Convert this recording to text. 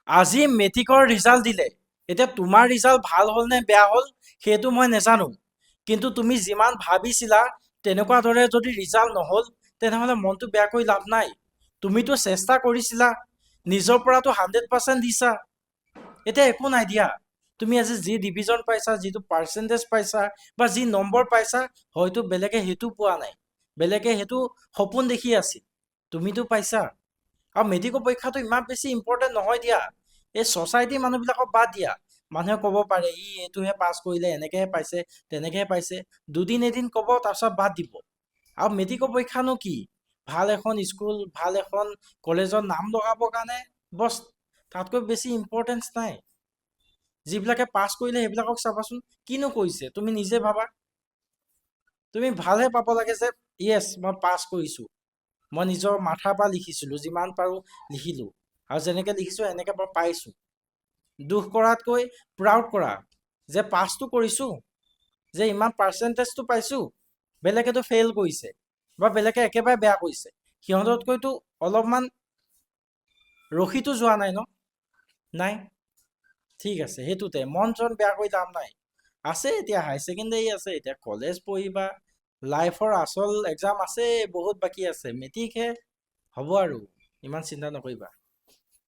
আজি মেট্ৰিকৰ ৰিজাল্ট দিলে। এতিয়া তোমাৰ ৰিজাল্ট ভাল হ'ল নে বেয়া হ'ল সেইটো মই নাজানো, কিন্তু তুমি যিমান ভাবিছিলা তেনেকুৱা দৰে যদি ৰিজাল্ট নহ'ল তেনেহ'লে মনটো বেয়া কৰি লাভ নাই। তুমিতো চেষ্টা কৰিছিলা, নিজৰ পৰাতো 100% দিছা। এতিয়া একো নাই দিয়া, তুমি আজি যি ডিভিজন পাইছা, যিটো পাৰ্চেণ্টেজ পাইছা বা যি নম্বৰ পাইছা, হয়তো বেলেগে সেইটো পোৱা নাই, বেলেগে সেইটো সপোন দেখি আছিল, তুমিতো পাইছা। আৰু মেট্ৰিকৰ পৰীক্ষাটো ইমান বেছি ইম্পৰ্টেণ্ট নহয় দিয়া। এই ছ'চাইটিৰ মানুহবিলাকক বাদ দিয়া, মানুহে ক'ব পাৰে ই এইটোহে পাছ কৰিলে, এনেকৈহে পাইছে, তেনেকৈহে পাইছে, দুদিন এদিন ক'ব তাৰপিছত বাদ দিব। আৰু মেট্ৰিকৰ পৰীক্ষানো কি, ভাল এখন স্কুল, ভাল এখন কলেজত নাম লগাবৰ কাৰণে বছ, তাতকৈ বেছি ইম্পৰ্টেঞ্চ নাই। যিবিলাকে পাছ কৰিলে সেইবিলাকক চাবাচোন, কিনো কৰিছে তুমি নিজে ভাবা। তুমি ভালহে পাব লাগে যে য়েছ মই পাছ কৰিছোঁ, মই নিজৰ মাথাৰ পৰা লিখিছিলোঁ, যিমান পাৰোঁ লিখিলোঁ, আৰু যেনেকৈ লিখিছোঁ এনেকৈ মই পাইছোঁ। দুখ কৰাতকৈ প্ৰাউড কৰা যে পাছটো কৰিছোঁ, যে ইমান পাৰ্চেণ্টেজটো পাইছোঁ। বেলেগেতো ফেইল কৰিছে বা বেলেগে একেবাৰে বেয়া কৰিছে, সিহঁততকৈতো অলপমান ৰখিতো যোৱা নাই ন, নাই। ঠিক আছে, সেইটোতে মন চন বেয়া কৰি লাভ নাই। আছে এতিয়া হাই ছেকেণ্ডেৰী আছে, এতিয়া কলেজ পঢ়িবা, লাইফৰ আচল এক্সাম আছে, বহুত বাকী আছে, মেট্ৰিকহে হ'ব আৰু, ইমান চিন্তা নকৰিবা।